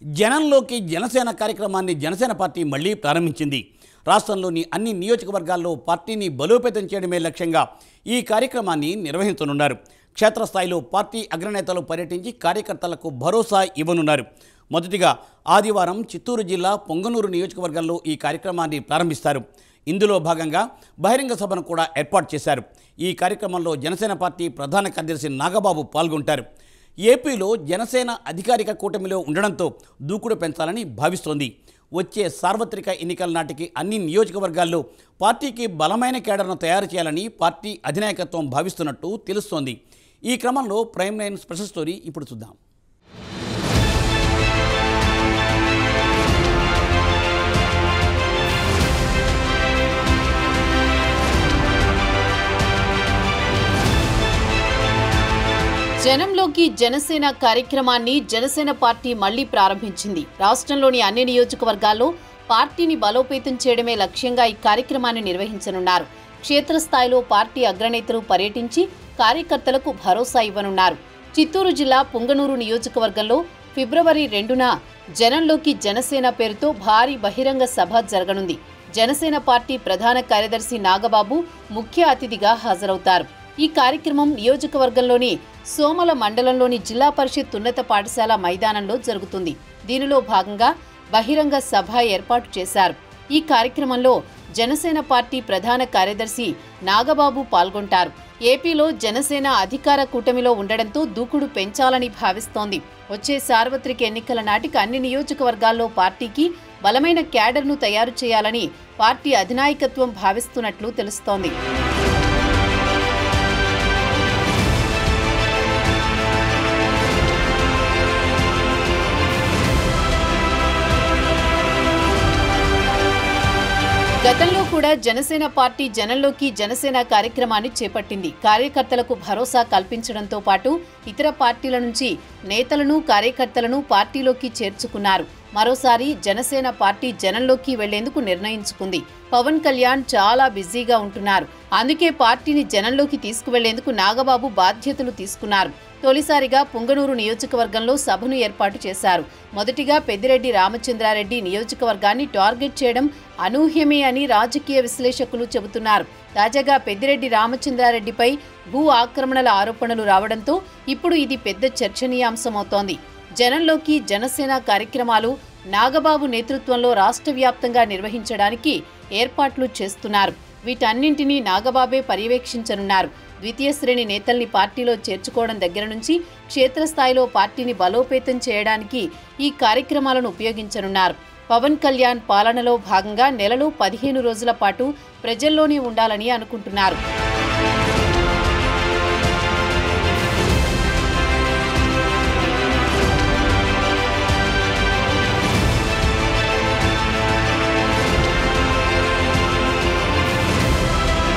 జనంలోకి జనసేన కార్యక్రమాన్ని జనసేన పార్టీ మళ్లీ ప్రారంభించింది. రాష్ట్రంలోని అన్ని నియోజకవర్గాల్లో పార్టీని బలోపేతం చేయడమే లక్ష్యంగా ఈ కార్యక్రమాన్ని నిర్వహించనున్నారు. క్షేత్రస్థాయిలో పార్టీ అగ్రనేతలు పర్యటించి కార్యకర్తలకు భరోసా ఇవ్వనున్నారు. మొదటిగా ఆదివారం చిత్తూరు జిల్లా పొంగనూరు నియోజకవర్గంలో ఈ కార్యక్రమాన్ని ప్రారంభిస్తారు. ఇందులో భాగంగా బహిరంగ సభను కూడా ఏర్పాటు చేశారు. ఈ కార్యక్రమంలో జనసేన పార్టీ ప్రధాన కార్యదర్శి నాగబాబు పాల్గొంటారు. ఏపీలో జనసేన అధికారిక కూటమిలో ఉండడంతో దూకుడు పెంచాలని భావిస్తోంది. వచ్చే సార్వత్రిక ఎన్నికల నాటికి అన్ని నియోజకవర్గాల్లో పార్టీకి బలమైన కేడర్ను తయారు చేయాలని పార్టీ అధినాయకత్వం భావిస్తున్నట్టు తెలుస్తోంది. ఈ క్రమంలో ప్రైమ్ లైన్ స్పెషల్ స్టోరీ ఇప్పుడు చూద్దాం. జనంలోకి జనసేన కార్యక్రమాన్ని జనసేన పార్టీ మళ్లీ ప్రారంభించింది. రాష్ట్రంలోని అన్ని నియోజకవర్గాల్లో పార్టీని బలోపేతం చేయడమే లక్ష్యంగా ఈ కార్యక్రమాన్ని నిర్వహించనున్నారు. క్షేత్రస్థాయిలో పార్టీ అగ్రనేతలు పర్యటించి కార్యకర్తలకు భరోసా ఇవ్వనున్నారు. చిత్తూరు జిల్లా పొంగనూరు నియోజకవర్గంలో ఫిబ్రవరి 2న జనంలోకి జనసేన పేరుతో భారీ బహిరంగ సభ జరగనుంది. జనసేన పార్టీ ప్రధాన కార్యదర్శి నాగబాబు ముఖ్య అతిథిగా హాజరవుతారు. ఈ కార్యక్రమం నియోజకవర్గంలోని సోమల మండలంలోని జిల్లా పరిషత్ ఉన్నత పాఠశాల మైదానంలో జరుగుతుంది. దీనిలో భాగంగా బహిరంగ సభ ఏర్పాటు చేశారు. ఈ కార్యక్రమంలో జనసేన పార్టీ ప్రధాన కార్యదర్శి నాగబాబు పాల్గొంటారు. ఏపీలో జనసేన అధికార కూటమిలో ఉండడంతో దూకుడు పెంచాలని భావిస్తోంది. వచ్చే సార్వత్రిక ఎన్నికల నాటికి అన్ని నియోజకవర్గాల్లో పార్టీకి బలమైన క్యాడర్ను తయారు చేయాలని పార్టీ అధినాయకత్వం భావిస్తున్నట్లు తెలుస్తోంది. గతంలో కూడా జనసేన పార్టీ జనంలోకి జనసేన కార్యక్రమాన్ని చేపట్టింది. కార్యకర్తలకు భరోసా కల్పించడంతో పాటు ఇతర పార్టీల నుంచి నేతలను కార్యకర్తలను పార్టీలోకి చేర్చుకున్నారు. మరోసారి జనసేన పార్టీ జనంలోకి వెళ్లేందుకు నిర్ణయించుకుంది. పవన్ కళ్యాణ్ చాలా బిజీగా ఉంటున్నారు. అందుకే పార్టీని జనంలోకి తీసుకువెళ్లేందుకు నాగబాబు బాధ్యతలు తీసుకున్నారు. తొలిసారిగా పొంగనూరు నియోజకవర్గంలో సభను ఏర్పాటు చేశారు. మొదటిగా పెద్దిరెడ్డి రామచంద్రారెడ్డి నియోజకవర్గాన్ని టార్గెట్ చేయడం అనూహ్యమే అని రాజకీయ విశ్లేషకులు చెబుతున్నారు. తాజాగా పెద్దిరెడ్డి రామచంద్రారెడ్డిపై భూ ఆక్రమణల ఆరోపణలు రావడంతో ఇప్పుడు ఇది పెద్ద చర్చనీయాంశమవుతోంది. జనంలోకి జనసేన కార్యక్రమాలు నాగబాబు నేతృత్వంలో రాష్ట్ర వ్యాప్తంగా నిర్వహించడానికి ఏర్పాట్లు చేస్తున్నారు. వీటన్నింటినీ నాగబాబే పర్యవేక్షించనున్నారు. ద్వితీయ శ్రేణి నేతల్ని పార్టీలో చేర్చుకోవడం దగ్గర నుంచి క్షేత్రస్థాయిలో పార్టీని బలోపేతం చేయడానికి ఈ కార్యక్రమాలను ఉపయోగించనున్నారు. పవన్ కళ్యాణ్ పాలనలో భాగంగా నెలలో 15 రోజుల పాటు ప్రజల్లోనే ఉండాలని అనుకుంటున్నారు.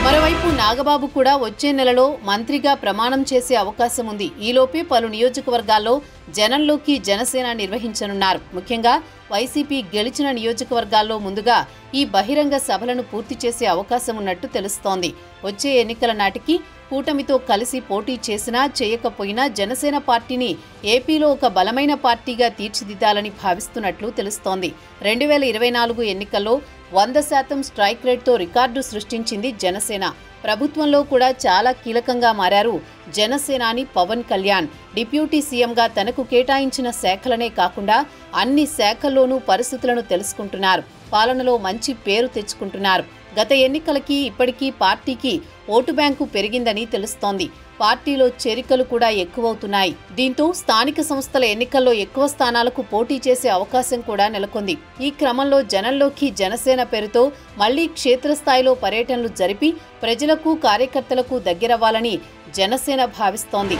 మరోవైపు నాగబాబు కూడా వచ్చే నెలలో మంత్రిగా ప్రమాణం చేసే అవకాశం ఉంది. ఈలోపే పలు నియోజకవర్గాల్లో జనంలోకి జనసేన నిర్వహించనున్నారు. ముఖ్యంగా వైసీపీ గెలిచిన నియోజకవర్గాల్లో ముందుగా ఈ బహిరంగ సభలను పూర్తి చేసే అవకాశం ఉన్నట్టు తెలుస్తోంది. వచ్చే ఎన్నికల నాటికి కూటమితో కలిసి పోటీ చేసినా చేయకపోయినా జనసేన పార్టీని ఏపీలో ఒక బలమైన పార్టీగా తీర్చిదిద్దాలని భావిస్తున్నట్లు తెలుస్తోంది. 2024 ఎన్నికల్లో 100% స్ట్రైక్ రేట్తో రికార్డు సృష్టించింది జనసేన. ప్రభుత్వంలో కూడా చాలా కీలకంగా మారారు జనసేనాని పవన్ కళ్యాణ్. డిప్యూటీ సీఎంగా తనకు కేటాయించిన శాఖలనే కాకుండా అన్ని శాఖల్లోనూ పరిస్థితులను తెలుసుకుంటున్నారు. పాలనలో మంచి పేరు తెచ్చుకుంటున్నారు. గత ఎన్నికలకి ఇప్పటికీ పార్టీకి ఓటు బ్యాంకు పెరిగిందని తెలుస్తోంది. పార్టీలో చేరికలు కూడా ఎక్కువవుతున్నాయి. దీంతో స్థానిక సంస్థల ఎన్నికల్లో ఎక్కువ స్థానాలకు పోటీ చేసే అవకాశం కూడా నెలకొంది. ఈ క్రమంలో జనంలోకి జనసేన పేరుతో మళ్లీ క్షేత్రస్థాయిలో పర్యటనలు జరిపి ప్రజలకు కార్యకర్తలకు దగ్గరవ్వాలని జనసేన భావిస్తోంది.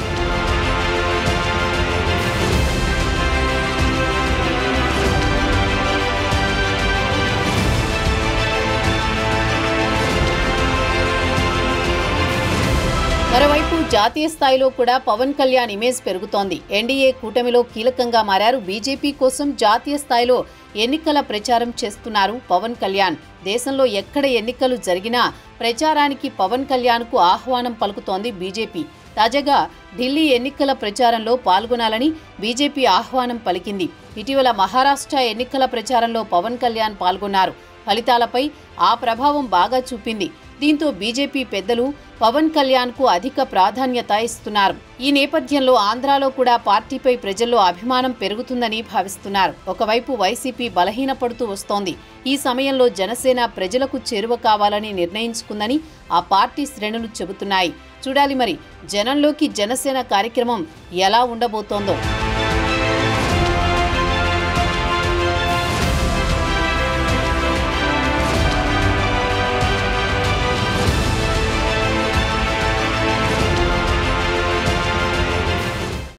మరోవైపు జాతీయ స్థాయిలో కూడా పవన్ కళ్యాణ్ ఇమేజ్ పెరుగుతోంది. ఎన్డీఏ కూటమిలో కీలకంగా మారారు. బీజేపీ కోసం జాతీయ స్థాయిలో ఎన్నికల ప్రచారం చేస్తున్నారు పవన్ కళ్యాణ్. దేశంలో ఎక్కడ ఎన్నికలు జరిగినా ప్రచారానికి పవన్ కళ్యాణ్కు ఆహ్వానం పలుకుతోంది బీజేపీ. తాజాగా ఢిల్లీ ఎన్నికల ప్రచారంలో పాల్గొనాలని బీజేపీ ఆహ్వానం పలికింది. ఇటీవల మహారాష్ట్ర ఎన్నికల ప్రచారంలో పవన్ కళ్యాణ్ పాల్గొన్నారు. ఫలితాలపై ఆ ప్రభావం బాగా చూపింది. దీంతో బీజేపీ పెద్దలు పవన్ కళ్యాణ్కు అధిక ప్రాధాన్యత ఇస్తున్నారు. ఈ నేపథ్యంలో ఆంధ్రాలో కూడా పార్టీపై ప్రజల్లో అభిమానం పెరుగుతుందని భావిస్తున్నారు. ఒకవైపు వైసీపీ బలహీనపడుతూ వస్తోంది. ఈ సమయంలో జనసేన ప్రజలకు చేరువ కావాలని నిర్ణయించుకుందని ఆ పార్టీ శ్రేణులు చెబుతున్నాయి. చూడాలి మరి జనంలోకి జనసేన కార్యక్రమం ఎలా ఉండబోతోందో.